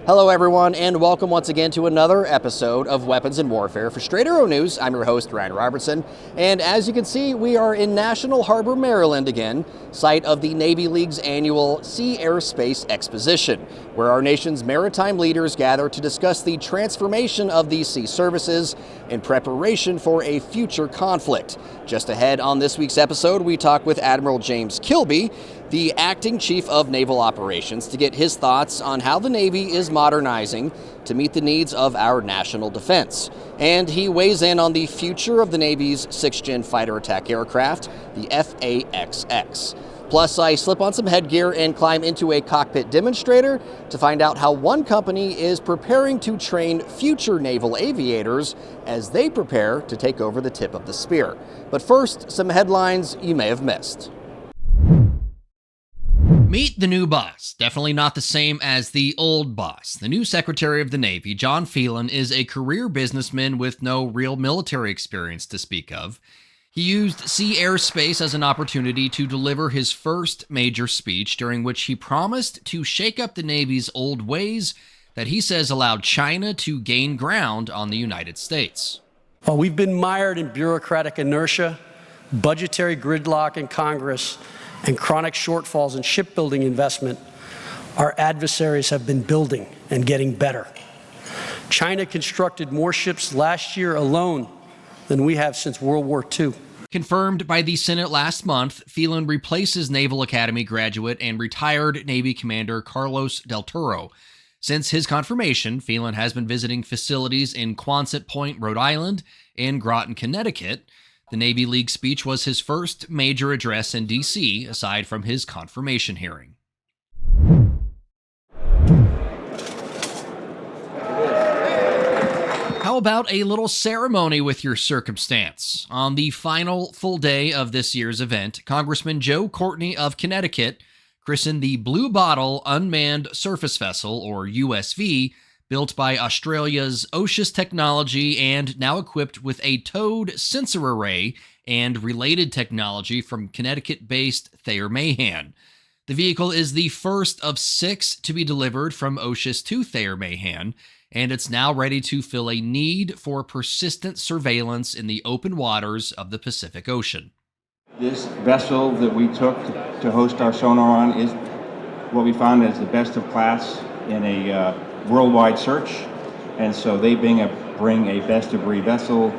Hello everyone, and welcome once again to another episode of Weapons and Warfare. For Straight Arrow News, I'm your host, Ryan Robertson, and as you can see, we are in National Harbor, Maryland again, site of the Navy League's annual Sea Air Space Exposition, where our nation's maritime leaders gather to discuss the transformation of these sea services in preparation for a future conflict. Just ahead on this week's episode, we talk with Admiral James Kilby, the acting chief of naval operations, to get his thoughts on how the Navy is modernizing to meet the needs of our national defense. And he weighs in on the future of the Navy's 6th-gen fighter attack aircraft, the F/A-XX. Plus, I slip on some headgear and climb into a cockpit demonstrator to find out how one company is preparing to train future naval aviators as they prepare to take over the tip of the spear. But first, some headlines you may have missed. Meet the new boss. Definitely not the same as the old boss. The new Secretary of the Navy, John Phelan, is a career businessman with no real military experience to speak of. He used sea airspace as an opportunity to deliver his first major speech, during which he promised to shake up the Navy's old ways that he says allowed China to gain ground on the United States. While we've been mired in bureaucratic inertia, budgetary gridlock in Congress, and chronic shortfalls in shipbuilding investment, our adversaries have been building and getting better. China constructed more ships last year alone than we have since World War II. Confirmed by the Senate last month, Phelan replaces Naval Academy graduate and retired Navy Commander Carlos Del Toro. Since his confirmation, Phelan has been visiting facilities in Quonset Point, Rhode Island, and Groton, Connecticut. The Navy League speech was his first major address in D.C., aside from his confirmation hearing. How about a little ceremony with your circumstance? On the final full day of this year's event, Congressman Joe Courtney of Connecticut christened the Blue Bottle Unmanned Surface Vessel, or USV, built by Australia's OSHIS technology and now equipped with a towed sensor array and related technology from Connecticut-based Thayer Mahan. The vehicle is the first of 6 to be delivered from OSHIS to Thayer Mahan, and it's now ready to fill a need for persistent surveillance in the open waters of the Pacific Ocean. This vessel that we took to host our sonar on is what we found as the best of class in a worldwide search, and so they bring a best-of-breed vessel,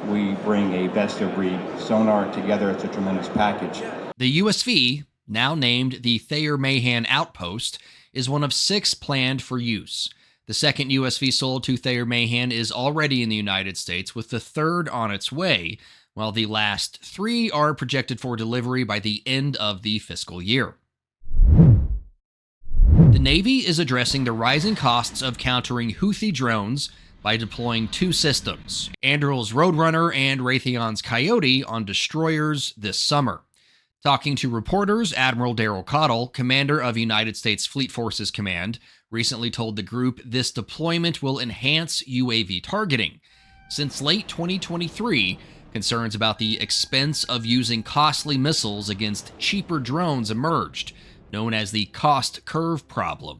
we bring a best-of-breed sonar. Together it's a tremendous package. The USV, now named the Thayer Mahan Outpost, is one of 6 planned for use. The second USV sold to Thayer Mahan is already in the United States, with the third on its way, while the last 3 are projected for delivery by the end of the fiscal year. The Navy is addressing the rising costs of countering Houthi drones by deploying 2 systems, Anduril's Roadrunner and Raytheon's Coyote, on destroyers this summer. Talking to reporters, Admiral Daryl Cottle, commander of United States Fleet Forces Command, recently told the group this deployment will enhance UAV targeting. Since late 2023, concerns about the expense of using costly missiles against cheaper drones emerged, known as the cost curve problem.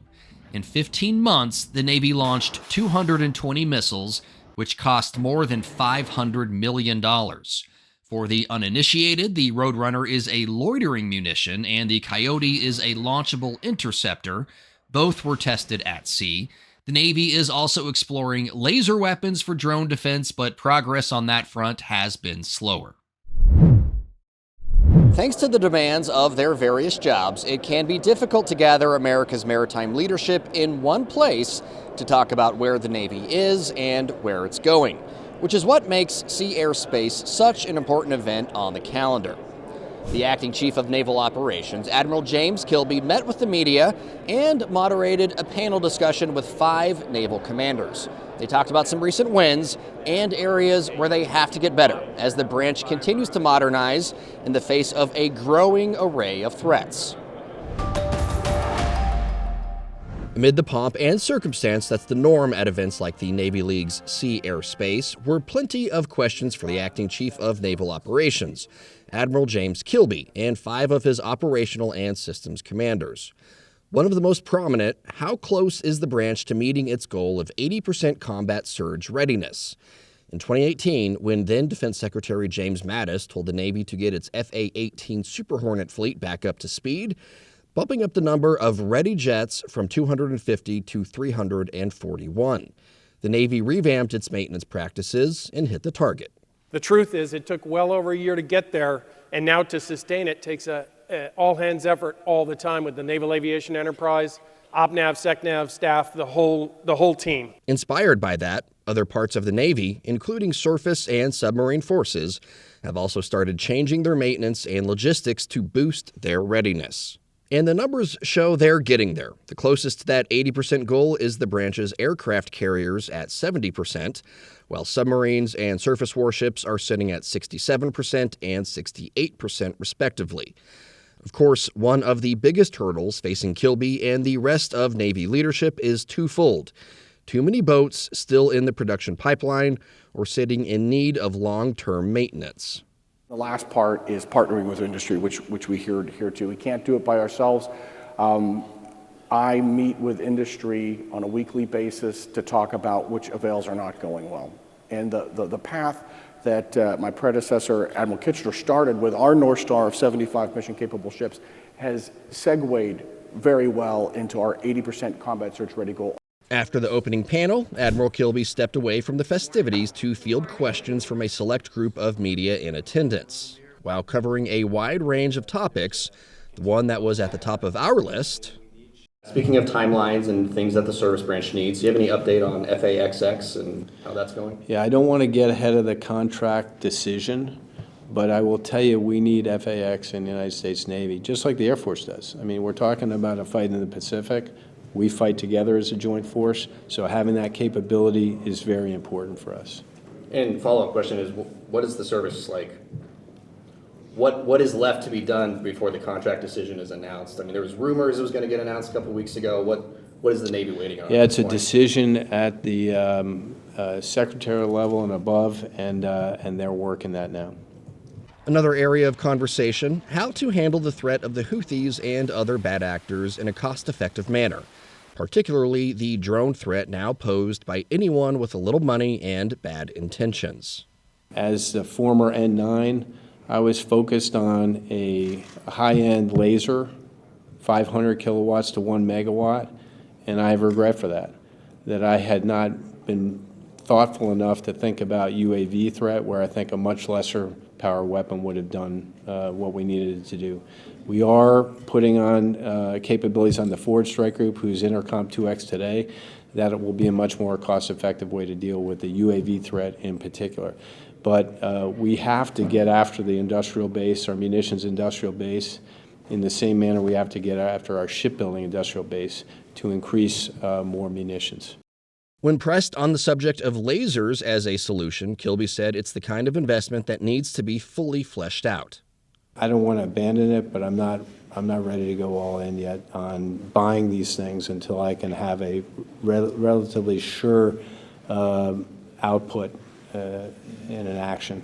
In 15 months, the Navy launched 220 missiles, which cost more than $500 million. For the uninitiated, the Roadrunner is a loitering munition, and the Coyote is a launchable interceptor. Both were tested at sea. The Navy is also exploring laser weapons for drone defense, but progress on that front has been slower. Thanks to the demands of their various jobs, it can be difficult to gather America's maritime leadership in one place to talk about where the Navy is and where it's going, which is what makes Sea Air Space such an important event on the calendar. The acting chief of naval operations, Admiral James Kilby, met with the media and moderated a panel discussion with 5 naval commanders. They talked about some recent wins and areas where they have to get better as the branch continues to modernize in the face of a growing array of threats. Amid the pomp and circumstance that's the norm at events like the Navy League's Sea Air Space were plenty of questions for the acting chief of naval operations, Admiral James Kilby, and 5 of his operational and systems commanders. One of the most prominent, how close is the branch to meeting its goal of 80% combat surge readiness? In 2018, when then Defense Secretary James Mattis told the Navy to get its FA-18 Super Hornet fleet back up to speed, bumping up the number of ready jets from 250 to 341. The Navy revamped its maintenance practices and hit the target. The truth is it took well over a year to get there, and now to sustain it takes a all-hands effort all the time with the Naval Aviation Enterprise, OpNav, SecNav staff, the whole team. Inspired by that, other parts of the Navy, including surface and submarine forces, have also started changing their maintenance and logistics to boost their readiness. And the numbers show they're getting there. The closest to that 80% goal is the branch's aircraft carriers at 70%, while submarines and surface warships are sitting at 67% and 68% respectively. Of course, one of the biggest hurdles facing Kilby and the rest of Navy leadership is twofold. Too many boats still in the production pipeline or sitting in need of long-term maintenance. The last part is partnering with industry, which we hear to. We can't do it by ourselves. I meet with industry on a weekly basis to talk about which avails are not going well. And the path that my predecessor, Admiral Kitchener, started with our North Star of 75 mission-capable ships has segued very well into our 80% combat surge-ready goal. After the opening panel, Admiral Kilby stepped away from the festivities to field questions from a select group of media in attendance. While covering a wide range of topics, the one that was at the top of our list. Speaking of timelines and things that the service branch needs, do you have any update on FAXX and how that's going? Yeah, I don't want to get ahead of the contract decision, but I will tell you we need FAX in the United States Navy, just like the Air Force does. I mean, we're talking about a fight in the Pacific. We fight together as a joint force, so having that capability is very important for us. And follow-up question is, what is the service like? What is left to be done before the contract decision is announced? I mean, there was rumors it was going to get announced a couple of weeks ago. What is the Navy waiting on? Yeah, it's a decision at the secretarial level and above, and they're working that now. Another area of conversation, how to handle the threat of the Houthis and other bad actors in a cost-effective manner, particularly the drone threat now posed by anyone with a little money and bad intentions. As the former N9, I was focused on a high-end laser, 500 kilowatts to 1 megawatt, and I have regret for that I had not been thoughtful enough to think about UAV threat, where I think a much lesser power weapon would have done what we needed it to do. We are putting on capabilities on the Forward Strike Group, who's Intercom 2X today, that it will be a much more cost-effective way to deal with the UAV threat in particular. But we have to get after the industrial base, our munitions industrial base, in the same manner we have to get after our shipbuilding industrial base to increase more munitions. When pressed on the subject of lasers as a solution, Kilby said it's the kind of investment that needs to be fully fleshed out. I don't want to abandon it, but I'm not ready to go all in yet on buying these things until I can have a relatively sure output in an action.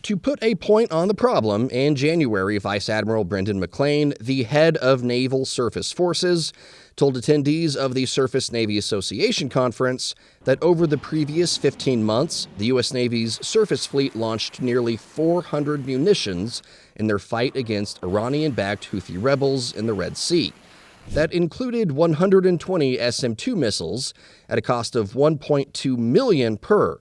To put a point on the problem, in January, Vice Admiral Brendan McLean, the head of Naval Surface Forces, told attendees of the Surface Navy Association conference that over the previous 15 months, the U.S. Navy's surface fleet launched nearly 400 munitions in their fight against Iranian-backed Houthi rebels in the Red Sea. That included 120 SM-2 missiles at a cost of $1.2 million per,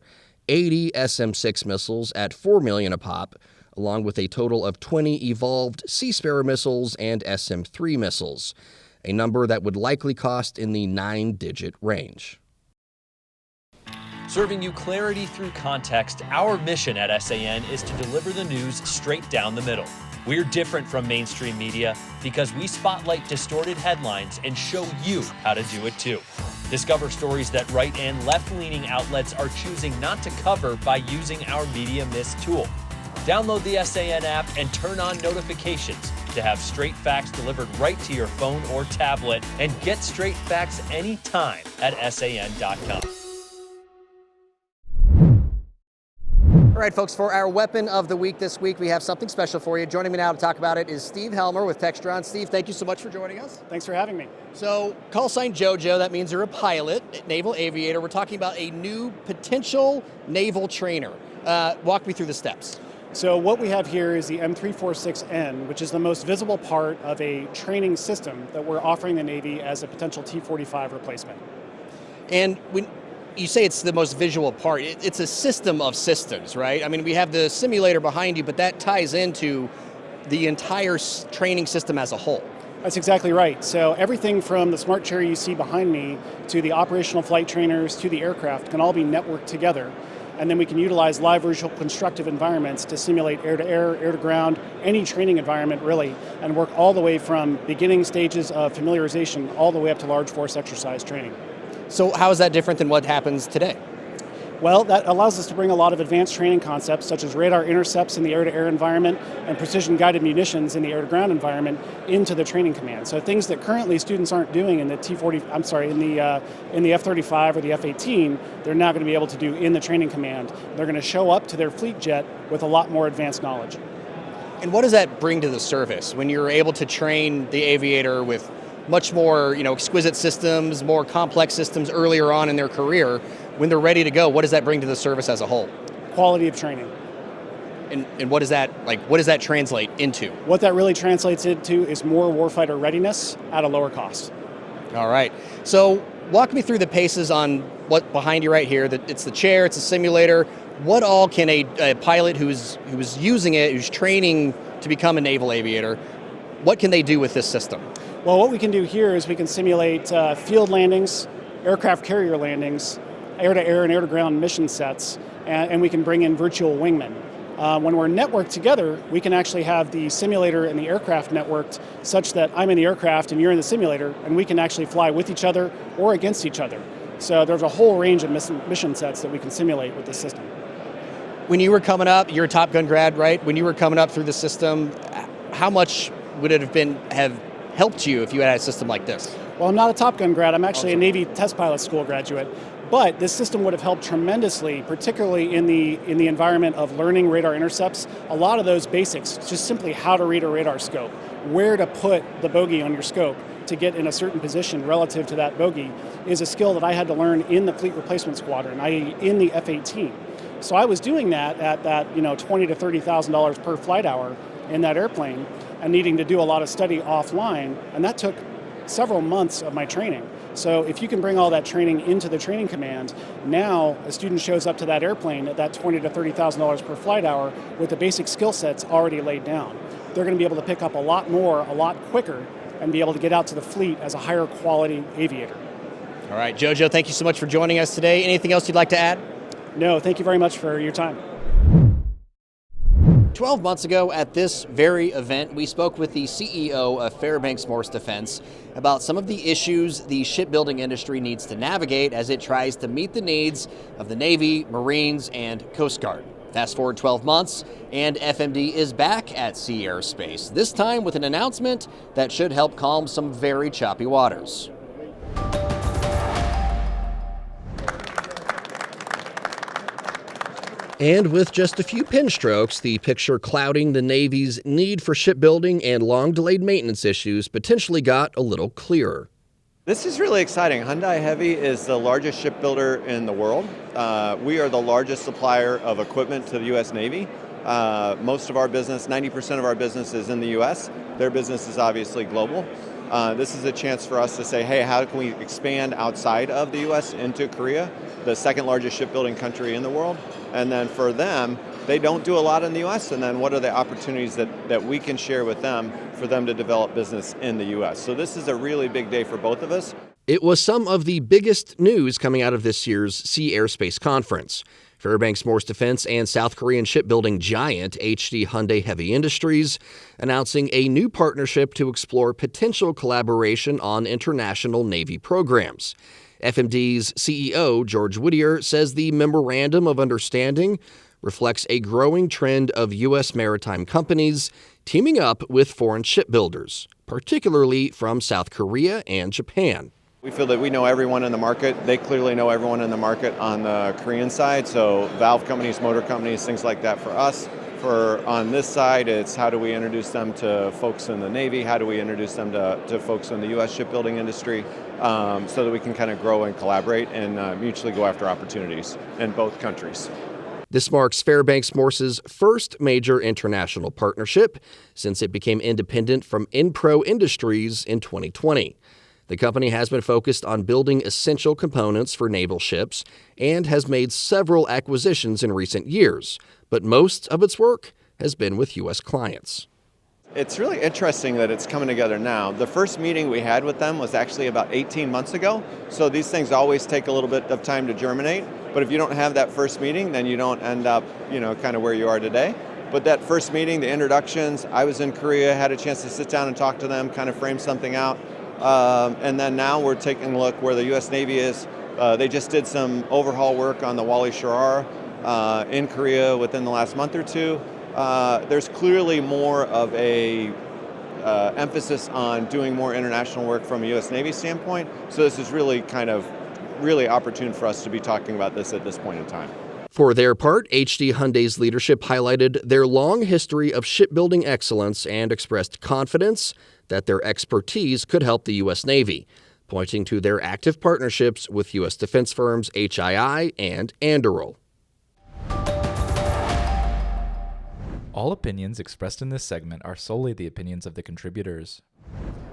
80 SM-6 missiles at $4 million a pop, along with a total of 20 evolved Sea Sparrow missiles and SM-3 missiles, a number that would likely cost in the 9-digit range. Serving you clarity through context, our mission at SAN is to deliver the news straight down the middle. We're different from mainstream media because we spotlight distorted headlines and show you how to do it too. Discover stories that right and left-leaning outlets are choosing not to cover by using our Media Mist tool. Download the SAN app and turn on notifications to have straight facts delivered right to your phone or tablet, and get straight facts anytime at SAN.com. All right, folks, for our weapon of the week this week, we have something special for you. Joining me now to talk about it is Steve Helmer with Textron. Steve, thank you so much for joining us. Thanks for having me. So, call sign JoJo, that means you're a pilot, naval aviator. We're talking about a new potential naval trainer. Walk me through the steps. So what we have here is the M346N, which is the most visible part of a training system that we're offering the Navy as a potential T-45 replacement. And when you say it's the most visual part, it's a system of systems, right? I mean, we have the simulator behind you, but that ties into the entire training system as a whole. That's exactly right. So everything from the smart chair you see behind me to the operational flight trainers to the aircraft can all be networked together. And then we can utilize live visual constructive environments to simulate air-to-air, air-to-ground, any training environment really, and work all the way from beginning stages of familiarization all the way up to large force exercise training. So how is that different than what happens today? Well, that allows us to bring a lot of advanced training concepts such as radar intercepts in the air-to-air environment and precision-guided munitions in the air-to-ground environment into the training command. So things that currently students aren't doing in the in the F-35 or the F-18, they're now going to be able to do in the training command. They're going to show up to their fleet jet with a lot more advanced knowledge. And what does that bring to the service when you're able to train the aviator with much more, exquisite systems, more complex systems earlier on in their career? When they're ready to go, what does that bring to the service as a whole? Quality of training. And what does that translate into? What that really translates into is more warfighter readiness at a lower cost. All right. So walk me through the paces on what behind you right here. It's the chair, it's a simulator. What all can a pilot who's using it, who's training to become a naval aviator, what can they do with this system? Well, what we can do here is we can simulate field landings, aircraft carrier landings, air-to-air and air-to-ground mission sets, and we can bring in virtual wingmen. When we're networked together, we can actually have the simulator and the aircraft networked such that I'm in the aircraft and you're in the simulator, and we can actually fly with each other or against each other. So there's a whole range of mission sets that we can simulate with this system. When you were coming up, you're a Top Gun grad, right? When you were coming up through the system, how much would it have helped you if you had a system like this? Well, I'm not a Top Gun grad. I'm actually a Navy Test Pilot School graduate. But this system would have helped tremendously, particularly in the environment of learning radar intercepts. A lot of those basics, just simply how to read a radar scope, where to put the bogey on your scope to get in a certain position relative to that bogey, is a skill that I had to learn in the Fleet Replacement Squadron, i.e. in the F-18. So I was doing that at that $20,000 to $30,000 per flight hour in that airplane, and needing to do a lot of study offline, and that took several months of my training. So if you can bring all that training into the training command, now a student shows up to that airplane at that $20,000 to $30,000 per flight hour with the basic skill sets already laid down. They're going to be able to pick up a lot more, a lot quicker, and be able to get out to the fleet as a higher quality aviator. All right, JoJo, thank you so much for joining us today. Anything else you'd like to add? No, thank you very much for your time. 12 months ago at this very event, we spoke with the CEO of Fairbanks Morse Defense about some of the issues the shipbuilding industry needs to navigate as it tries to meet the needs of the Navy, Marines, and Coast Guard. Fast forward 12 months, and FMD is back at Sea Airspace, this time with an announcement that should help calm some very choppy waters. And with just a few pin strokes, the picture clouding the Navy's need for shipbuilding and long-delayed maintenance issues potentially got a little clearer. This is really exciting. Hyundai Heavy is the largest shipbuilder in the world. We are the largest supplier of equipment to the U.S. Navy. Most of our business, 90% of our business is in the U.S. Their business is obviously global. This is a chance for us to say, hey, how can we expand outside of the U.S. into Korea, the second largest shipbuilding country in the world? And then for them, they don't do a lot in the U.S., and then what are the opportunities that we can share with them for them to develop business in the U.S.? So this is a really big day for both of us. It was some of the biggest news coming out of this year's Sea Airspace Conference. Fairbanks Morse Defense and South Korean shipbuilding giant HD Hyundai Heavy Industries announcing a new partnership to explore potential collaboration on international Navy programs. FMD's CEO, George Whittier, says the Memorandum of Understanding reflects a growing trend of U.S. maritime companies teaming up with foreign shipbuilders, particularly from South Korea and Japan. We feel that we know everyone in the market. They clearly know everyone in the market on the Korean side, so valve companies, motor companies, things like that for us. For on this side, it's how do we introduce them to folks in the Navy, how do we introduce them to folks in the U.S. shipbuilding industry, so that we can kind of grow and collaborate and mutually go after opportunities in both countries. This marks Fairbanks Morse's first major international partnership since it became independent from Inpro Industries in 2020. The company has been focused on building essential components for naval ships and has made several acquisitions in recent years, but most of its work has been with U.S. clients. It's really interesting that it's coming together now. The first meeting we had with them was actually about 18 months ago, so these things always take a little bit of time to germinate, but if you don't have that first meeting, then you don't end up, kind of where you are today. But that first meeting, the introductions, I was in Korea, had a chance to sit down and talk to them, kind of frame something out. And then now we're taking a look where the U.S. Navy is. They just did some overhaul work on the Wally Sharar in Korea within the last month or two. There's clearly more of a emphasis on doing more international work from a U.S. Navy standpoint. So this is really really opportune for us to be talking about this at this point in time. For their part, HD Hyundai's leadership highlighted their long history of shipbuilding excellence and expressed confidence that their expertise could help the U.S. Navy, pointing to their active partnerships with U.S. defense firms HII and Anduril. All opinions expressed in this segment are solely the opinions of the contributors.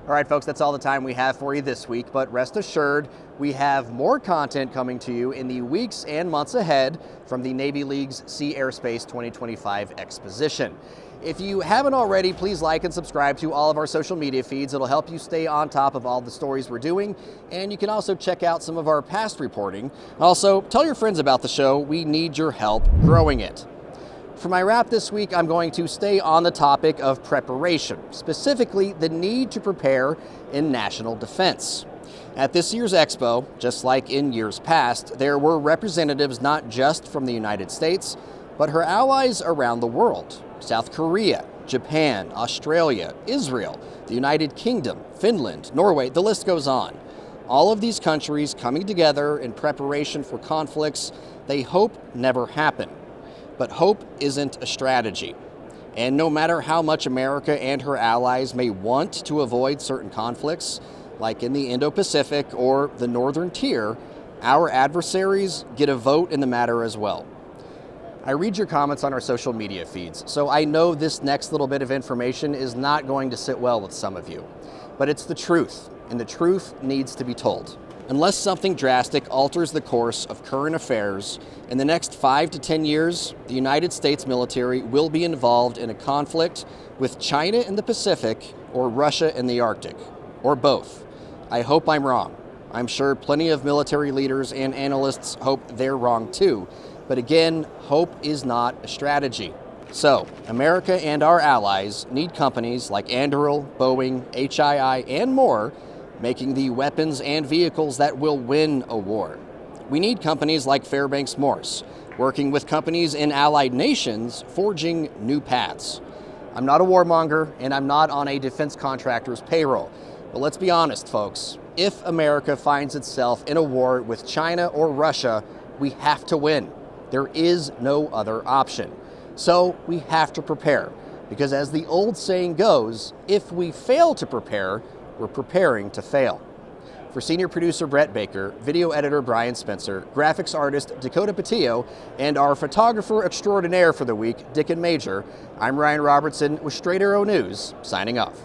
All right, folks, that's all the time we have for you this week, but rest assured, we have more content coming to you in the weeks and months ahead from the Navy League's Sea Airspace 2025 Exposition. If you haven't already, please like and subscribe to all of our social media feeds. It'll help you stay on top of all the stories we're doing, and you can also check out some of our past reporting. Also, tell your friends about the show. We need your help growing it. For my wrap this week, I'm going to stay on the topic of preparation, specifically the need to prepare in national defense. At this year's Expo, just like in years past, there were representatives not just from the United States, but her allies around the world. South Korea, Japan, Australia, Israel, the United Kingdom, Finland, Norway, the list goes on. All of these countries coming together in preparation for conflicts they hope never happen. But hope isn't a strategy. And no matter how much America and her allies may want to avoid certain conflicts, like in the Indo-Pacific or the Northern Tier, our adversaries get a vote in the matter as well. I read your comments on our social media feeds, so I know this next little bit of information is not going to sit well with some of you. But it's the truth, and the truth needs to be told. Unless something drastic alters the course of current affairs, in the next 5 to 10 years, the United States military will be involved in a conflict with China in the Pacific or Russia in the Arctic, or both. I hope I'm wrong. I'm sure plenty of military leaders and analysts hope they're wrong too. But again, hope is not a strategy. So, America and our allies need companies like Anduril, Boeing, HII, and more making the weapons and vehicles that will win a war. We need companies like Fairbanks Morse, working with companies in allied nations, forging new paths. I'm not a warmonger, and I'm not on a defense contractor's payroll. But let's be honest, folks. If America finds itself in a war with China or Russia, we have to win. There is no other option. So we have to prepare, because as the old saying goes, if we fail to prepare, we're preparing to fail. For senior producer Brett Baker, video editor Brian Spencer, graphics artist Dakota Patillo, and our photographer extraordinaire for the week, Dickon Major, I'm Ryan Robertson with Straight Arrow News, signing off.